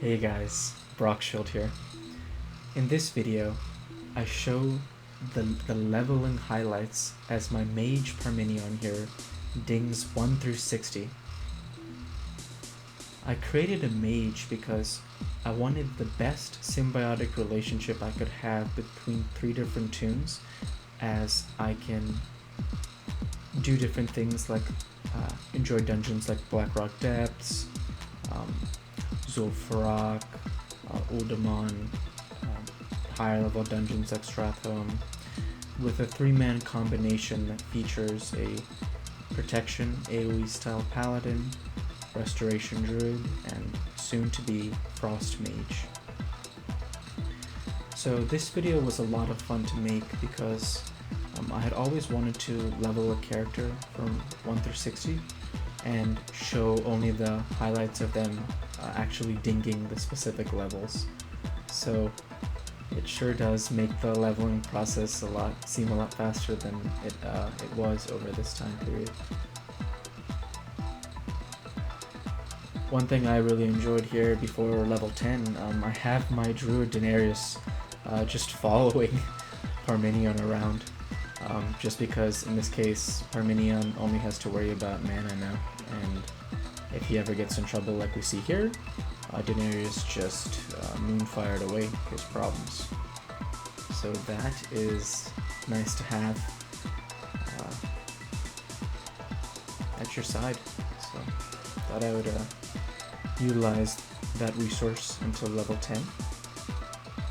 Hey guys, Brockshield here. In this video, I show the leveling highlights as my mage Parmenion here dings 1 through 60. I created a mage because I wanted the best symbiotic relationship I could have between 3 different toons, as I can do different things like enjoy dungeons like Blackrock Depths, Zul'Farrak, Uldaman, higher level dungeons like Stratholme, with a 3-man combination that features a protection AoE style paladin, restoration druid, and soon to be frost mage. So this video was a lot of fun to make because I had always wanted to level a character from 1 through 60 and show only the highlights of them actually dinging the specific levels. So it sure does make the leveling process seem a lot faster than it was over this time period. One thing I really enjoyed here before level 10, I have my druid Daenerys just following Parmenion around, just because in this case Parmenion only has to worry about mana now, and if he ever gets in trouble like we see here, Daenerys just moonfired away his problems. So that is nice to have at your side. So thought I would utilize that resource until level 10.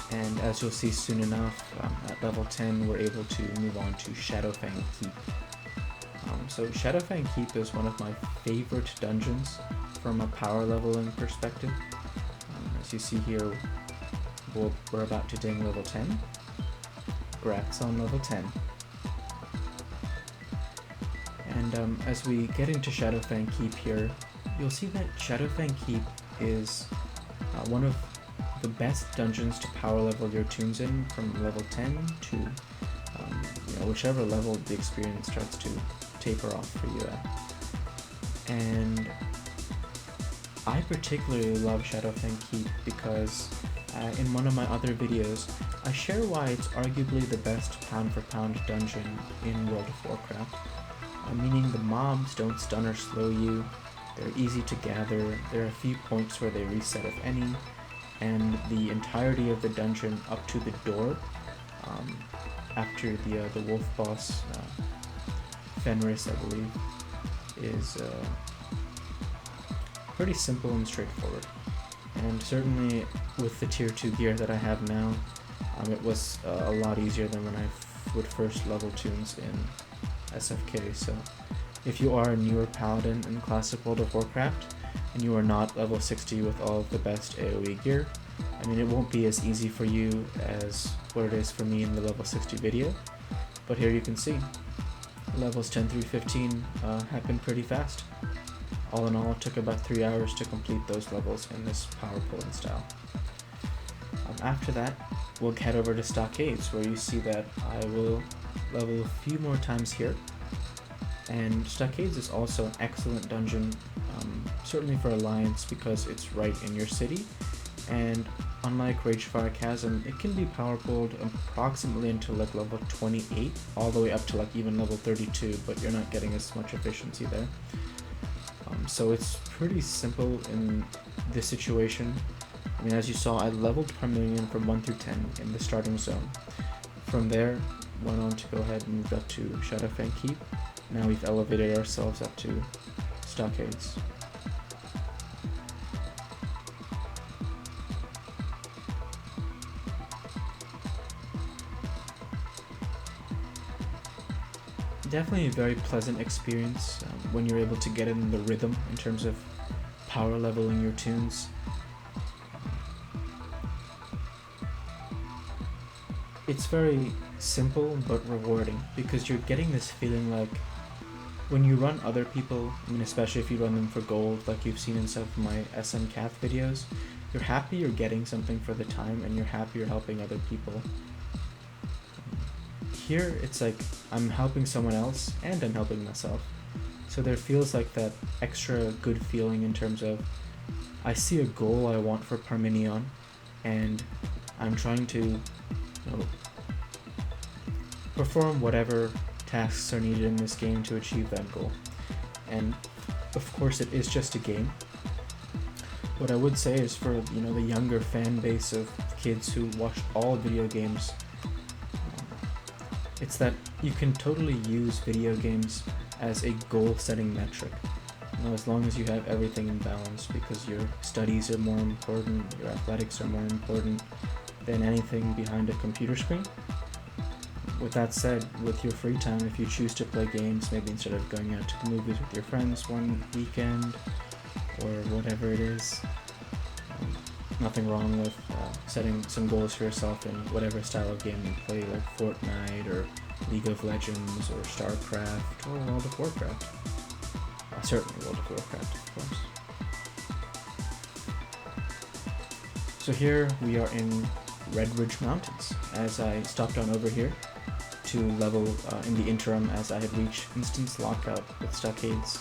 And as you'll see soon enough, at level 10 we're able to move on to Shadowfang Keep. So Shadowfang Keep is one of my favorite dungeons from a power leveling perspective. As you see here, we're about to ding level 10. Grats on level 10. And as we get into Shadowfang Keep here, you'll see that Shadowfang Keep is one of the best dungeons to power level your toons in from level 10 to whichever level the experience starts to taper off for you at. And I particularly love Shadowfang Keep because in one of my other videos I share why it's arguably the best pound for pound dungeon in World of Warcraft, meaning the mobs don't stun or slow you, they're easy to gather, there are a few points where they reset if any, and the entirety of the dungeon up to the door after the wolf boss Fenris, I believe, is pretty simple and straightforward. And certainly with the tier 2 gear that I have now, it was a lot easier than when I would first level toons in SFK. So if you are a newer paladin in classic World of Warcraft and you are not level 60 with all of the best AoE gear, I mean, it won't be as easy for you as what it is for me in the level 60 video, but here you can see levels 10 through 15 happen pretty fast. All in all, it took about 3 hours to complete those levels in this power pulling style. After that, we'll head over to Stockades, where you see that I will level a few more times here. And Stockades is also an excellent dungeon, certainly for Alliance because it's right in your city, and unlike Ragefire Chasm, it can be power pulled approximately until like level 28, all the way up to like even level 32, but you're not getting as much efficiency there. So it's pretty simple in this situation. I mean, as you saw, I leveled Parmenion from 1 through 10 in the starting zone. From there, went on to go ahead and move up to Shadowfang Keep. Now we've elevated ourselves up to Stockades. Definitely a very pleasant experience when you're able to get in the rhythm in terms of power leveling your toons. It's very simple but rewarding because you're getting this feeling like when you run other people, I mean especially if you run them for gold like you've seen in some of my SM Cath videos, you're happy you're getting something for the time and you're happy you're helping other people. Here it's like I'm helping someone else and I'm helping myself. So there feels like that extra good feeling in terms of I see a goal I want for Parmenion, and I'm trying to perform whatever tasks are needed in this game to achieve that goal. And of course it is just a game. What I would say is for the younger fan base of kids who watch all video games, it's that you can totally use video games as a goal-setting metric. As long as you have everything in balance, because your studies are more important, your athletics are more important than anything behind a computer screen. With that said, with your free time, if you choose to play games, maybe instead of going out to the movies with your friends one weekend, or whatever it is, nothing wrong with setting some goals for yourself in whatever style of game you play, like Fortnite, or League of Legends, or StarCraft, or World of Warcraft. Certainly World of Warcraft, of course. So here we are in Red Ridge Mountains, as I stopped on over here to level in the interim as I had reached instance lockout with Stockades,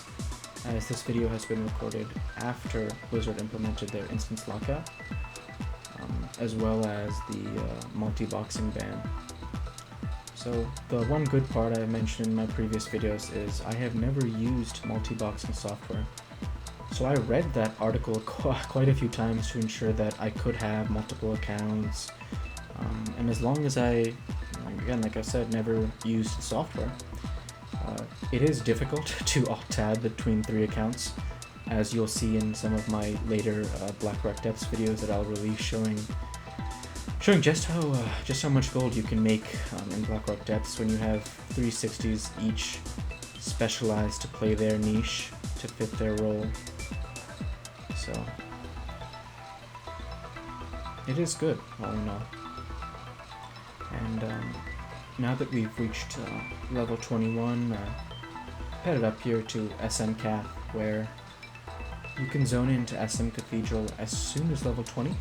as this video has been recorded after Blizzard implemented their instance lockout, as well as the multi-boxing ban. So the one good part I mentioned in my previous videos is I have never used multi-boxing software. So I read that article quite a few times to ensure that I could have multiple accounts, and as long as I, again, like I said, never used the software, it is difficult to alt-tab between 3 accounts, as you'll see in some of my later Black Rock Depths videos that I'll release showing just how much gold you can make in Black Rock Depths when you have 360s each specialized to play their niche, to fit their role. So it is good, all in all. And now that we've reached level 21, headed up here to SM Cap, where you can zone into SM Cathedral as soon as level 20.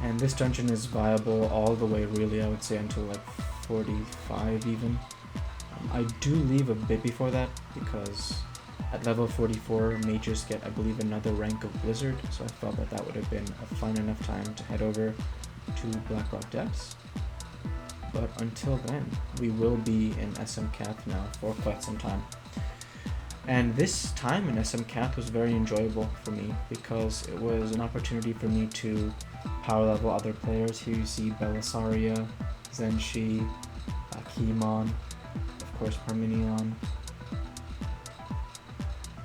And this dungeon is viable all the way, really, I would say, until like 45 even. I do leave a bit before that, because at level 44, mages get, I believe, another rank of Blizzard, so I felt that that would have been a fine enough time to head over to Black Rock Depths. But until then, we will be in SM Cath now for quite some time. And this time in SM Cath was very enjoyable for me, because it was an opportunity for me to power level other players. Here you see Belisaria, Zenshi, Kimon, of course Parmenion.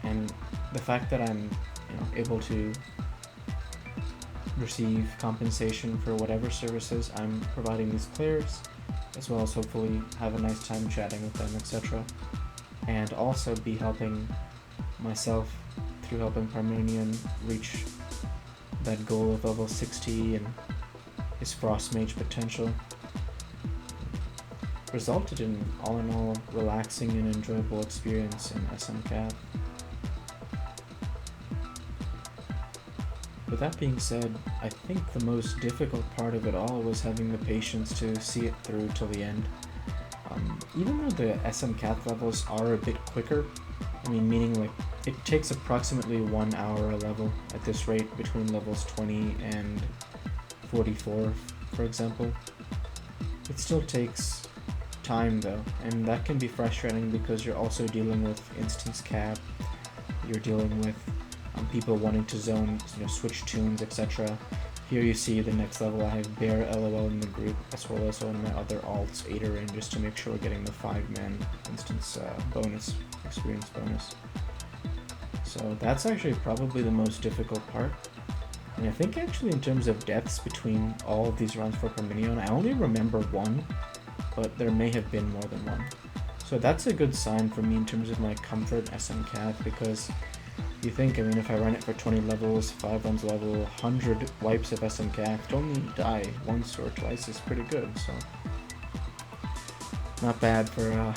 And the fact that I'm able to receive compensation for whatever services I'm providing these players, as well as hopefully have a nice time chatting with them, etc. And also be helping myself through helping Parmenion reach that goal of level 60 and his Frost Mage potential, resulted in all, relaxing and enjoyable experience in SM Cath. With that being said, I think the most difficult part of it all was having the patience to see it through till the end. Even though the SM Cath levels are a bit quicker, meaning like it takes approximately 1 hour a level at this rate between levels 20 and 44, for example. It still takes time though, and that can be frustrating because you're also dealing with instance cap, you're dealing with people wanting to zone, switch tunes, etc. Here you see the next level I have Bear LOL in the group, as well as one of my other alts, Aider in, just to make sure we're getting the 5-man instance bonus, experience bonus. So that's actually probably the most difficult part. And I think actually in terms of deaths between all of these runs for Parmenion, I only remember one, but there may have been more than one. So that's a good sign for me in terms of my comfort SM Cath, because you think, if I run it for 20 levels, 5 runs level, 100 wipes of SM Cath, to only die once or twice is pretty good, so not bad for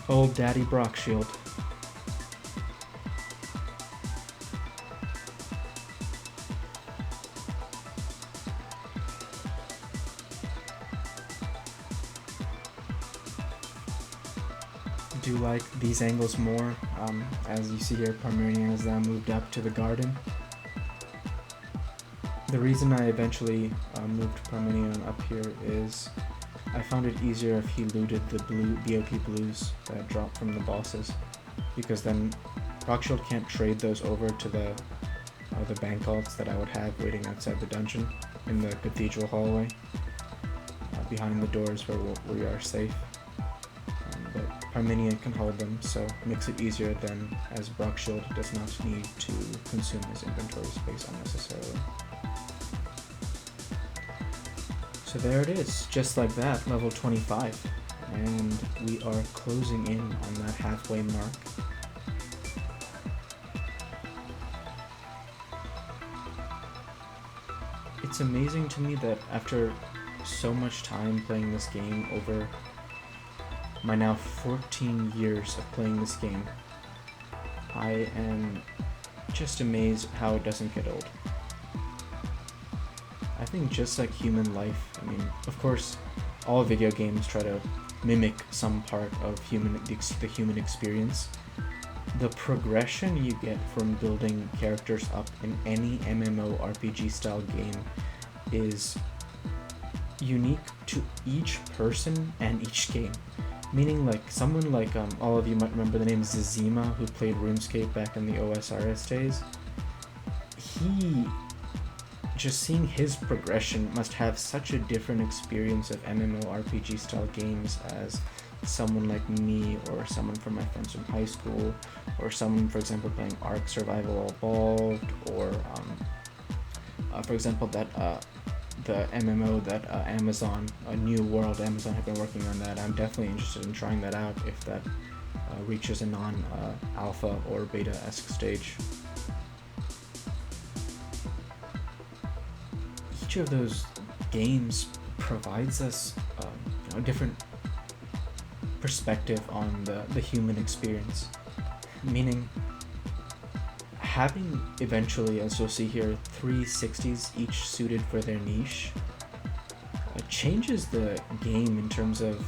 old Daddy Brockshield. Do like these angles more, as you see here, Parmenion has now moved up to the garden, The reason I eventually moved Parmenion up here is I found it easier if he looted the blue BOP blues that dropped from the bosses, because then Rockshield can't trade those over to the bank alts that I would have waiting outside the dungeon in the Cathedral hallway, behind the doors where we are safe. But Parmenion can hold them, so it makes it easier then, as Rockshield does not need to consume his inventory space unnecessarily. So there it is, just like that, level 25, and we are closing in on that halfway mark. It's amazing to me that after so much time playing this game, over my now 14 years of playing this game, I am just amazed how it doesn't get old. I think just like human life, I mean, of course, all video games try to mimic some part of the human experience. The progression you get from building characters up in any MMORPG style game is unique to each person and each game. Meaning, like, someone like, all of you might remember the name Zizima, who played RuneScape back in the OSRS days. Just seeing his progression must have such a different experience of MMORPG style games as someone like me, or someone from my friends from high school, or someone, for example, playing Ark Survival Evolved, or for example, that the MMO that Amazon, a New World, Amazon have been working on that. I'm definitely interested in trying that out if that reaches a non-alpha or beta-esque stage. Each of those games provides us a different perspective on the human experience. Meaning, having eventually, as you'll see here, 360s each suited for their niche, changes the game in terms of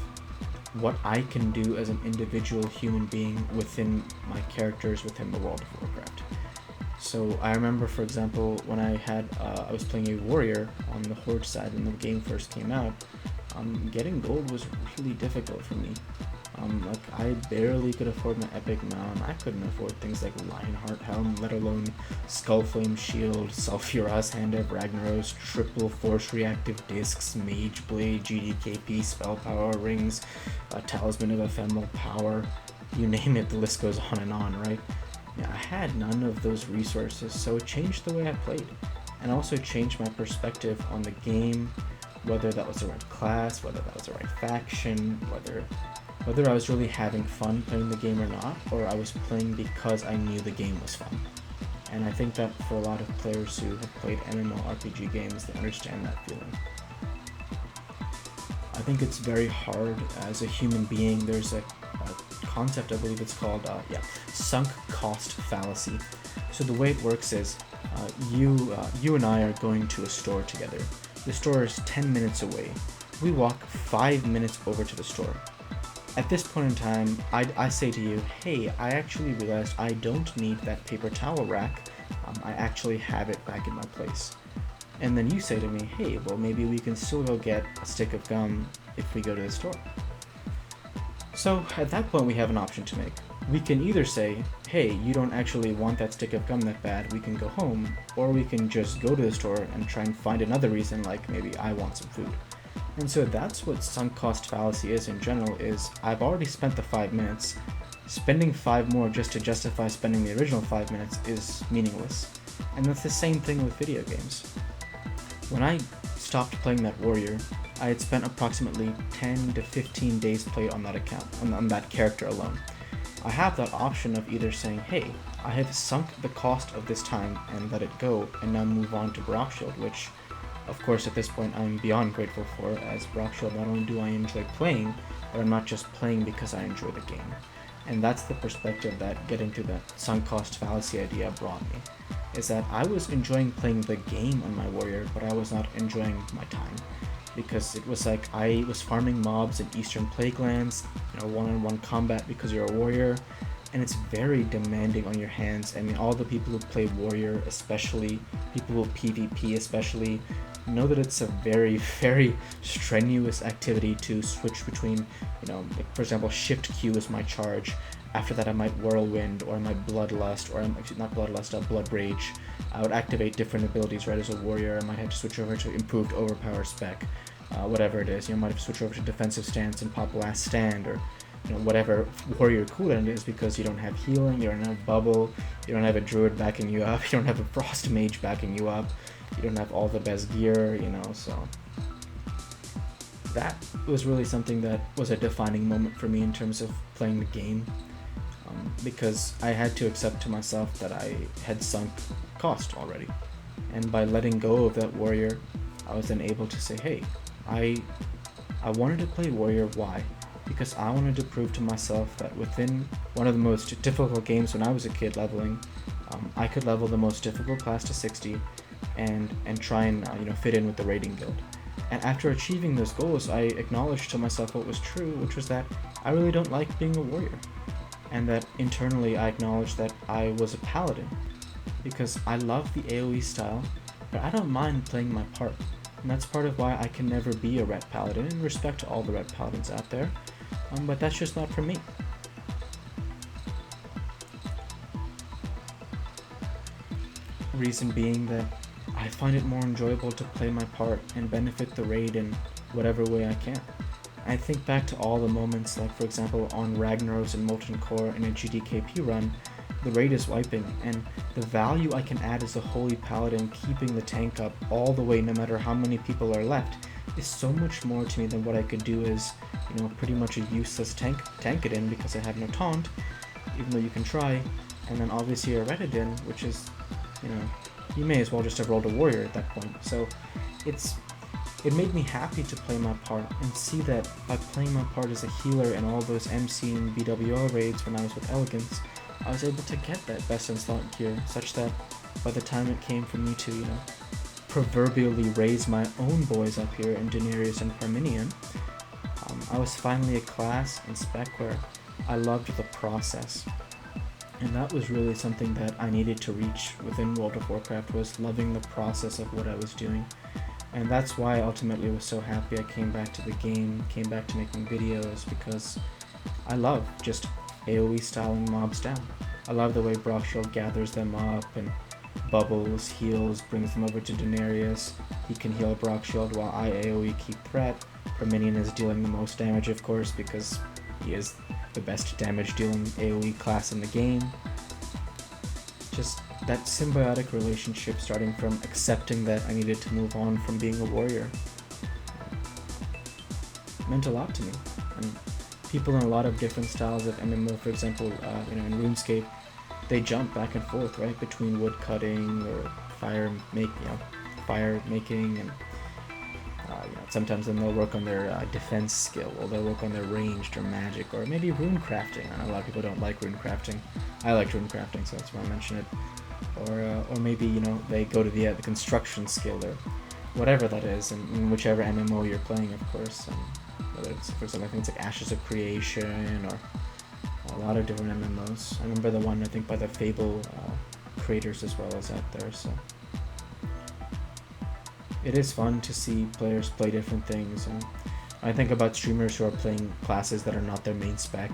what I can do as an individual human being within my characters within the World of Warcraft. So I remember, for example, when I was playing a warrior on the Horde side when the game first came out, getting gold was really difficult for me. Like, I barely could afford my epic mount. I couldn't afford things like Lionheart Helm, let alone Skullflame Shield, Sulfuras, Hand of Ragnaros, triple force reactive discs, Mage Blade, GDKP, Spell Power Rings, Talisman of Ephemeral Power, you name it, the list goes on and on, right? Yeah, I had none of those resources, so it changed the way I played, and also changed my perspective on the game, whether that was the right class, whether that was the right faction, whether I was really having fun playing the game or not, or I was playing because I knew the game was fun. And I think that for a lot of players who have played MMORPG games, they understand that feeling. I think it's very hard as a human being. There's a concept, I believe it's called, sunk cost fallacy. So the way it works is, you and I are going to a store together. The store is 10 minutes away. We walk 5 minutes over to the store. At this point in time, I say to you, hey, I actually realized I don't need that paper towel rack. I actually have it back in my place. And then you say to me, hey, well, maybe we can still go get a stick of gum if we go to the store. So at that point, we have an option to make. We can either say, hey, you don't actually want that stick of gum that bad, we can go home, or we can just go to the store and try and find another reason, like maybe I want some food. And so that's what sunk cost fallacy is in general, is I've already spent the 5 minutes. Spending 5 more just to justify spending the original 5 minutes is meaningless. And that's the same thing with video games. When I stopped playing that warrior, I had spent approximately 10 to 15 days played on that account, on that character alone. I have that option of either saying, hey, I have sunk the cost of this time and let it go, and now move on to Brockshield, which, of course, at this point I'm beyond grateful for, as Brockshield, not only do I enjoy playing, but I'm not just playing because I enjoy the game. And that's the perspective that getting to that sunk cost fallacy idea brought me, is that I was enjoying playing the game on my warrior, but I was not enjoying my time. Because it was like I was farming mobs in Eastern Plaguelands, one-on-one combat because you're a warrior, and it's very demanding on your hands. I mean, all the people who play warrior, especially people who PvP especially, know that it's a very, very strenuous activity to switch between, you know, like for example, shift Q is my charge. After that I might whirlwind, or I might bloodlust, or actually not bloodlust, blood rage. I would activate different abilities, right? As a warrior, I might have to switch over to improved overpower spec, whatever it is. You know, I might have to switch over to defensive stance and pop last stand, or you know, whatever warrior cooldown is, because you don't have healing, you don't have bubble, you don't have a druid backing you up, you don't have a frost mage backing you up, you don't have all the best gear, you know. So that was really something that was a defining moment for me in terms of playing the game. Because I had to accept to myself that I had sunk cost already, and by letting go of that warrior, I was then able to say, hey, I wanted to play warrior. Why? Because I wanted to prove to myself that within one of the most difficult games when I was a kid leveling, I could level the most difficult class to 60 and try and you know, fit in with the raiding guild. And after achieving those goals, I acknowledged to myself what was true, which was that I really don't like being a warrior. And that internally I acknowledged that I was a paladin, because I love the AoE style, but I don't mind playing my part. And that's part of why I can never be a red paladin, in respect to all the red paladins out there, but that's just not for me. Reason being that I find it more enjoyable to play my part and benefit the raid in whatever way I can. I think back to all the moments, like for example on Ragnaros and Molten Core in a GDKP run, the raid is wiping, and the value I can add as a holy paladin keeping the tank up all the way no matter how many people are left is so much more to me than what I could do as, you know, pretty much a useless tank it in because I have no taunt, even though you can try, and then obviously a Reddit which is, you know, you may as well just have rolled a warrior at that point. So it made me happy to play my part and see that by playing my part as a healer in all those MC and BWL raids when I was with Elegance, I was able to get that best in slot gear, such that by the time it came for me to, you know, proverbially raise my own boys up here in Daenerys and Parmenion, I was finally a class and spec where I loved the process. And that was really something that I needed to reach within World of Warcraft, was loving the process of what I was doing. And that's why I ultimately was so happy I came back to the game, came back to making videos, because I love just AoE styling mobs down. I love the way Brockshield gathers them up and bubbles, heals, brings them over to Daenerys. He can heal Brockshield while I AoE keep threat. Parmenion is dealing the most damage, of course, because he is the best damage dealing AoE class in the game. Just that symbiotic relationship, starting from accepting that I needed to move on from being a warrior, meant a lot to me. And people in a lot of different styles of MMO, for example, you know, in RuneScape, they jump back and forth, right, between wood cutting or fire making, and you know, sometimes then they'll work on their defense skill, or they'll work on their ranged or magic, or maybe rune crafting. I know a lot of people don't like rune crafting. I like rune crafting, so that's why I mention it. Or maybe, you know, they go to the construction skill, or whatever that is, in whichever MMO you're playing, of course. Whether it's, for example, I think it's like Ashes of Creation, or a lot of different MMOs. I remember the one, I think, by the Fable creators as well as out there, so. It is fun to see players play different things, and I think about streamers who are playing classes that are not their main spec.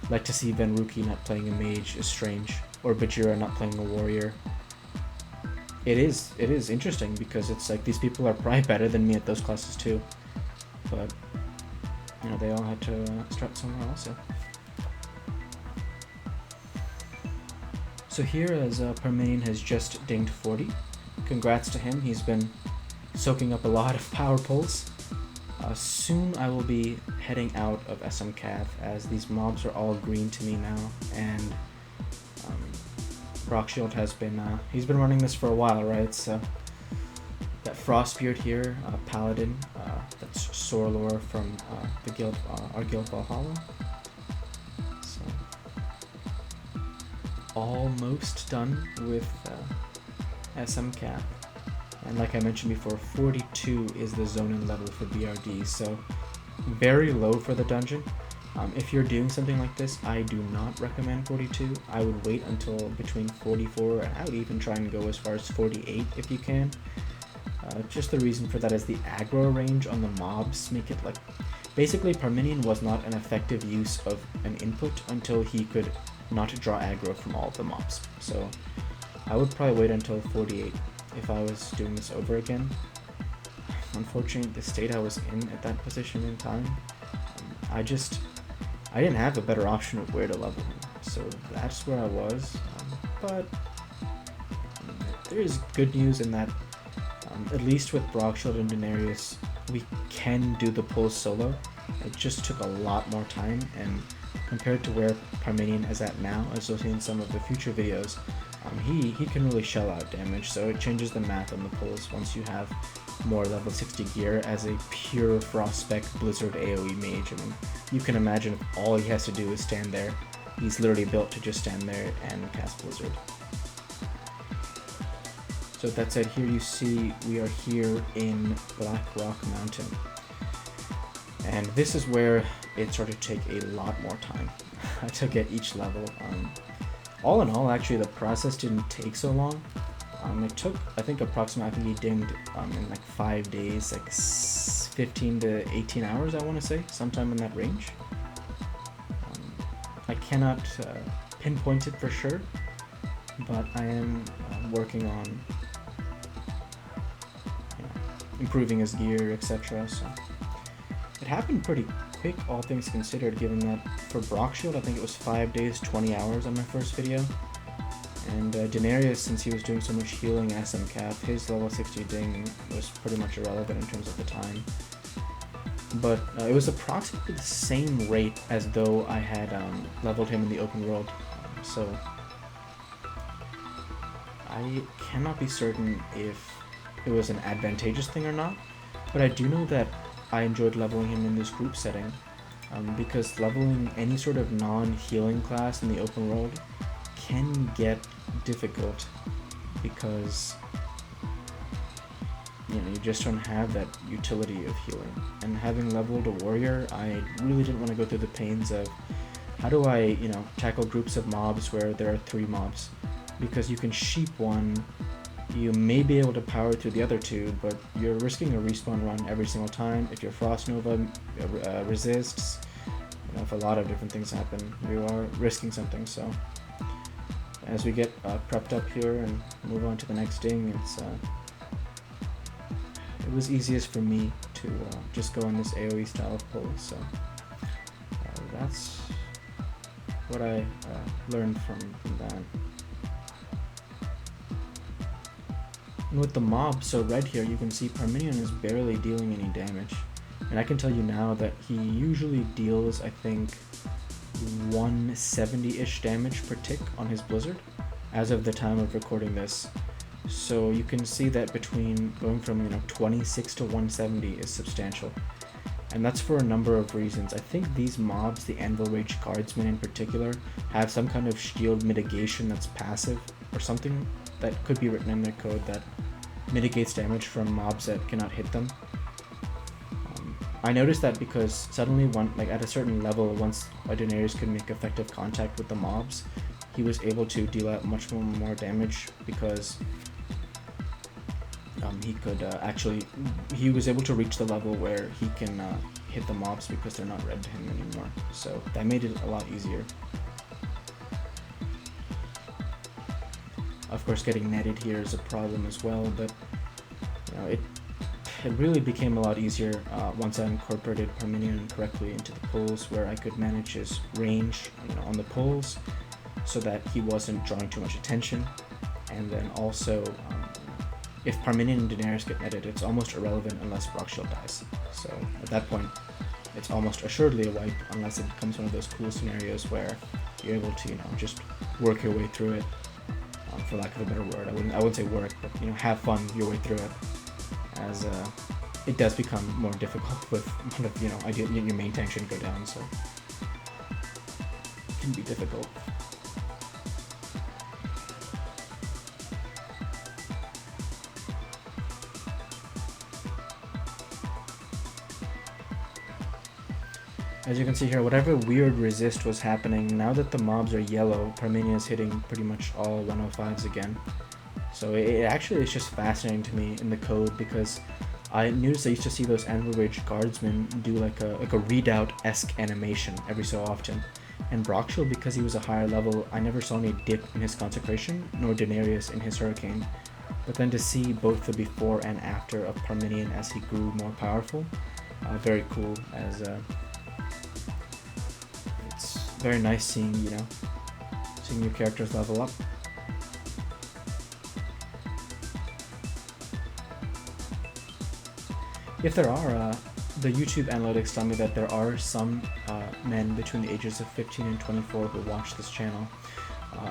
Like to see Venruki not playing a mage is strange, or Bajira not playing a warrior. It is interesting, because it's like these people are probably better than me at those classes too, but you know, they all had to start somewhere also. So here, as Parmenion has just dinged 40, congrats to him. He's been soaking up a lot of power pulls. Soon I will be heading out of SMCath, as these mobs are all green to me now, and Brockshield has been, he's been running this for a while, right? So that Frostbeard here, Paladin, that's Sorlor from the guild, our guild Valhalla. So almost done with SMCath. And like I mentioned before, 42 is the zoning level for BRD, so very low for the dungeon. If you're doing something like this, I do not recommend 42. I would wait until between 44, and I would even try and go as far as 48 if you can. Just the reason for that is the aggro range on the mobs make it like... Basically, Parmenion was not an effective use of an input until he could not draw aggro from all of the mobs. So I would probably wait until 48 if I was doing this over again. Unfortunately, the state I was in at that position in time, I didn't have a better option of where to level him. So that's where I was. But there is good news in that, at least with Brockshield and Daenerys, we can do the pull solo. It just took a lot more time, and compared to where Parmenion is at now, as you'll see in some of the future videos, he can really shell out damage, so it changes the math on the pulls once you have more level 60 gear as a pure Frost Spec Blizzard AoE mage. I mean, you can imagine if all he has to do is stand there. He's literally built to just stand there and cast Blizzard. So with that said, here you see we are here in Black Rock Mountain. And this is where it started to take a lot more time to get each level. All in all, actually, the process didn't take so long. It took, I think, approximately, I think he dinged in like 5 days, like 15 to 18 hours, I want to say, sometime in that range. I cannot pinpoint it for sure, but I am working on improving his gear, etc. So it happened pretty quick, all things considered, given that for Brockshield, I think it was 5 days, 20 hours on my first video. And Daenerys, since he was doing so much healing SM cap, his level 60 ding was pretty much irrelevant in terms of the time. But it was approximately the same rate as though I had leveled him in the open world. So I cannot be certain if it was an advantageous thing or not, but I do know that I enjoyed leveling him in this group setting, because leveling any sort of non-healing class in the open world can get difficult because you just don't have that utility of healing. And having leveled a warrior, I really didn't want to go through the pains of how do I, tackle groups of mobs where there are 3 mobs, because you can sheep one, you may be able to power through the other 2, but you're risking a respawn run every single time. If your Frost Nova resists, if a lot of different things happen, you are risking something. So as we get prepped up here and move on to the next ding, it was easiest for me to just go on this AoE style of pull. So that's what I learned from that. And with the mob, so red here, you can see Parmenion is barely dealing any damage. And I can tell you now that he usually deals, I think, 170-ish damage per tick on his Blizzard, as of the time of recording this. So you can see that between going from 26 to 170 is substantial. And that's for a number of reasons. I think these mobs, the Anvil Rage Guardsmen in particular, have some kind of shield mitigation that's passive, or something that could be written in their code that mitigates damage from mobs that cannot hit them. I noticed that because suddenly, at a certain level, once Daenerys could make effective contact with the mobs, he was able to deal out much more damage because he was able to reach the level where he can hit the mobs because they're not red to him anymore. So that made it a lot easier. Of course, getting netted here is a problem as well, but it really became a lot easier once I incorporated Parmenion correctly into the pulls, where I could manage his range on the pulls so that he wasn't drawing too much attention. And then also, if Parmenion and Daenerys get netted, it's almost irrelevant unless Brockshield dies. So at that point, it's almost assuredly a wipe unless it becomes one of those cool scenarios where you're able to just work your way through it. For lack of a better word, I wouldn't say work, but have fun your way through it, as it does become more difficult with ideally your main tank shouldn't go down, so it can be difficult. As you can see here, whatever weird resist was happening, now that the mobs are yellow, Parmenion is hitting pretty much all 105s again. So it actually is just fascinating to me in the code, because I noticed I used to see those Anvil Rage guardsmen do like a redoubt-esque animation every so often. And Brockshell, because he was a higher level, I never saw any dip in his consecration, nor Denarius in his hurricane. But then to see both the before and after of Parmenion as he grew more powerful, very cool, as it's very nice seeing, you know, seeing your characters level up. If there are, the YouTube analytics tell me that there are some men between the ages of 15 and 24 who watch this channel.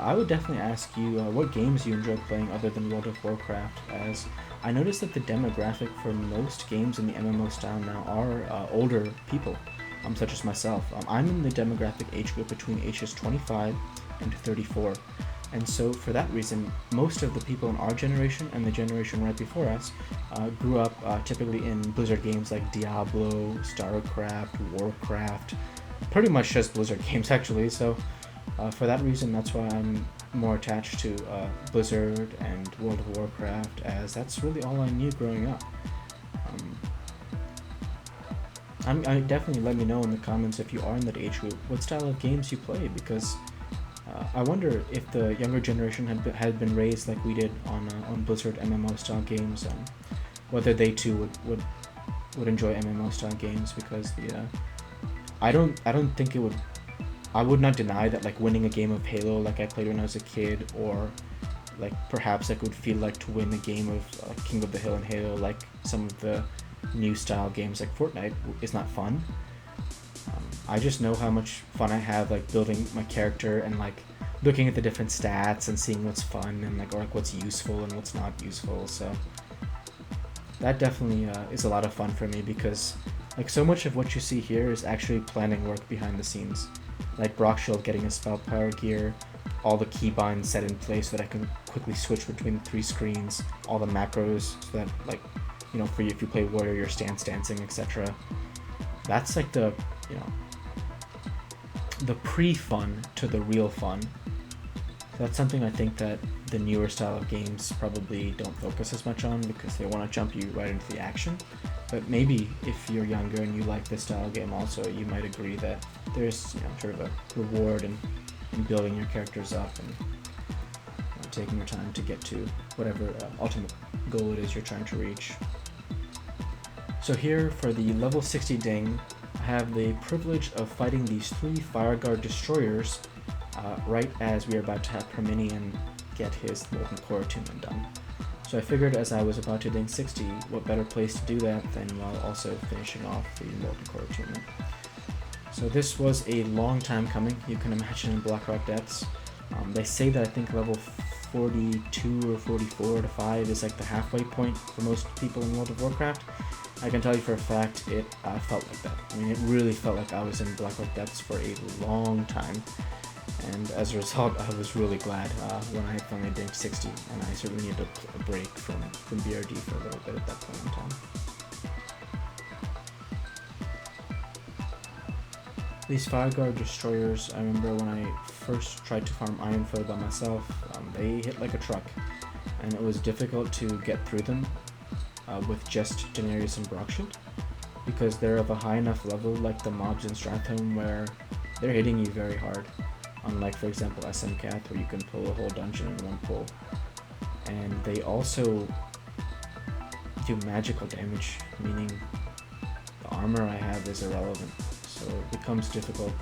I would definitely ask you what games you enjoy playing other than World of Warcraft, as I noticed that the demographic for most games in the MMO style now are older people, such as myself. I'm in the demographic age group between ages 25 and 34. And so for that reason, most of the people in our generation and the generation right before us grew up typically in Blizzard games like Diablo, StarCraft, Warcraft, pretty much just Blizzard games actually. So for that reason, that's why I'm more attached to Blizzard and World of Warcraft, as that's really all I knew growing up. I definitely let me know in the comments if you are in that age group what style of games you play, because I wonder if the younger generation had been raised like we did on Blizzard MMO style games, whether they too would enjoy MMO style games, because I don't think it would. I would not deny that like winning a game of Halo like I played when I was a kid, or like perhaps like would feel like to win a game of King of the Hill and Halo, like some of the new style games like Fortnite, is not fun. I just know how much fun I have like building my character and like looking at the different stats and seeing what's fun and like, or like what's useful and what's not useful. So that definitely is a lot of fun for me, because like so much of what you see here is actually planning work behind the scenes. Like Brockshell getting a spell power gear, all the keybinds set in place so that I can quickly switch between the 3 screens, all the macros so that like, you know, for you if you play warrior, your stance dancing, etc. That's like the, you know, the pre-fun to the real fun. So that's something I think that the newer style of games probably don't focus as much on, because they want to jump you right into the action. But maybe if you're younger and you like this style of game also, you might agree that there's, you know, sort of a reward in building your characters up and taking your time to get to whatever ultimate goal it is you're trying to reach. So here for the level 60 ding, I have the privilege of fighting these 3 Fireguard destroyers right as we are about to have Parmenion get his Molten Core attunement done. So I figured as I was about to ding 60, what better place to do that than while also finishing off the Molten Core attunement. So this was a long time coming, you can imagine, in Blackrock Depths. They say that I think level 42 or 44 to 5 is like the halfway point for most people in World of Warcraft. I can tell you for a fact it felt like that. I mean, it really felt like I was in Blackrock Depths for a long time. And as a result, I was really glad when I had finally dinged 60, and I certainly needed a break from BRD for a little bit at that point in time. These Fireguard destroyers, I remember when I first tried to farm Ironfoe by myself, they hit like a truck, and it was difficult to get through them with just Denarius and Brockshield, because they're of a high enough level like the mobs in Stratholme where they're hitting you very hard. Unlike, for example, SMCath, where you can pull a whole dungeon in one pull. And they also do magical damage, meaning the armor I have is irrelevant. So it becomes difficult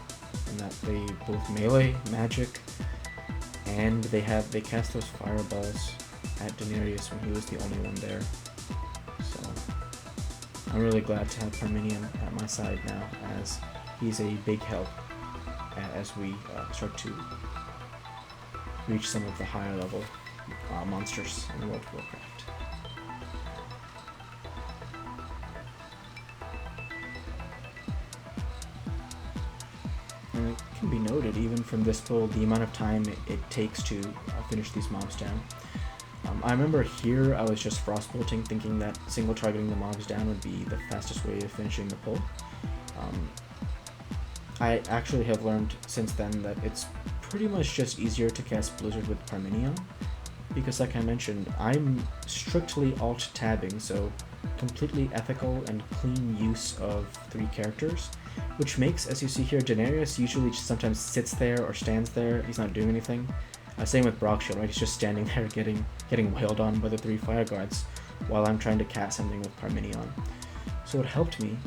in that they both melee magic, and they cast those fireballs at Denarius when he was the only one there. So I'm really glad to have Parmenion at my side now, as he's a big help as we start to reach some of the higher level monsters in World of Warcraft. And it can be noted, even from this build, the amount of time it takes to finish these mobs down. I remember here I was just frostbolting, thinking that single targeting the mobs down would be the fastest way of finishing the pull. I actually have learned since then that it's pretty much just easier to cast Blizzard with Parmenion, because like I mentioned, I'm strictly alt-tabbing, so completely ethical and clean use of 3 characters, which makes, as you see here, Daenerys usually just sometimes sits there or stands there, he's not doing anything. Same with Brockshield, right? He's just standing there getting wailed on by the 3 fire guards while I'm trying to cast something with Parmenion. So what helped me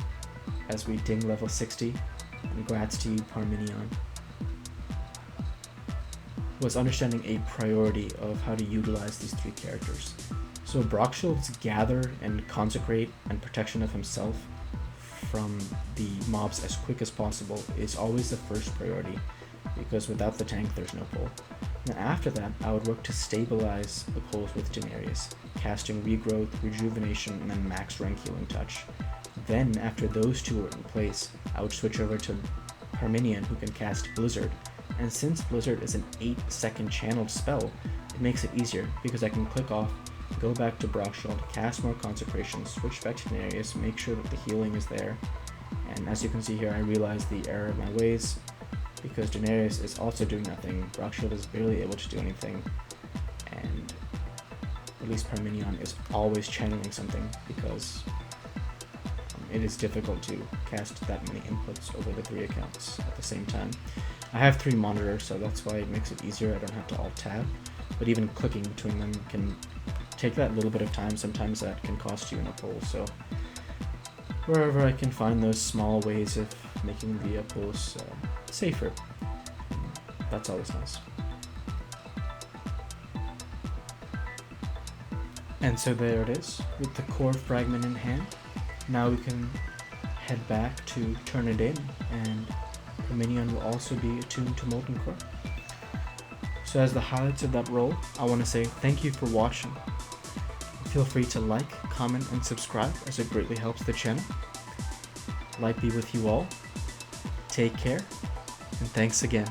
as we ding level 60, and grats to you Parmenion, was understanding a priority of how to utilize these 3 characters. So Brockshield's gather and consecrate and protection of himself from the mobs as quick as possible is always the first priority, because without the tank there's no pull. And after that, I would work to stabilize the pulls with Daenerys, casting Regrowth, Rejuvenation, and then max rank healing touch. Then, after those 2 were in place, I would switch over to Parmenion, who can cast Blizzard, and since Blizzard is an 8-second channeled spell, it makes it easier, because I can click off, go back to Brockshield, cast more Consecration, switch back to Daenerys, make sure that the healing is there, and as you can see here, I realized the error of my ways, because Daenerys is also doing nothing, Brockshield is barely able to do anything, and at least Parmenion is always channeling something, because it is difficult to cast that many inputs over the 3 accounts at the same time. I have 3 monitors, so that's why it makes it easier. I don't have to alt-tab, but even clicking between them can take that little bit of time. Sometimes that can cost you in a pull, so wherever I can find those small ways of making the pulls safer, that's always nice. And so there it is, with the core fragment in hand. Now we can head back to turn it in, and Parmenion will also be attuned to Molten Core. So as the highlights of that roll, I want to say thank you for watching. Feel free to like, comment, and subscribe, as it greatly helps the channel. Light be with you all. Take care, and thanks again.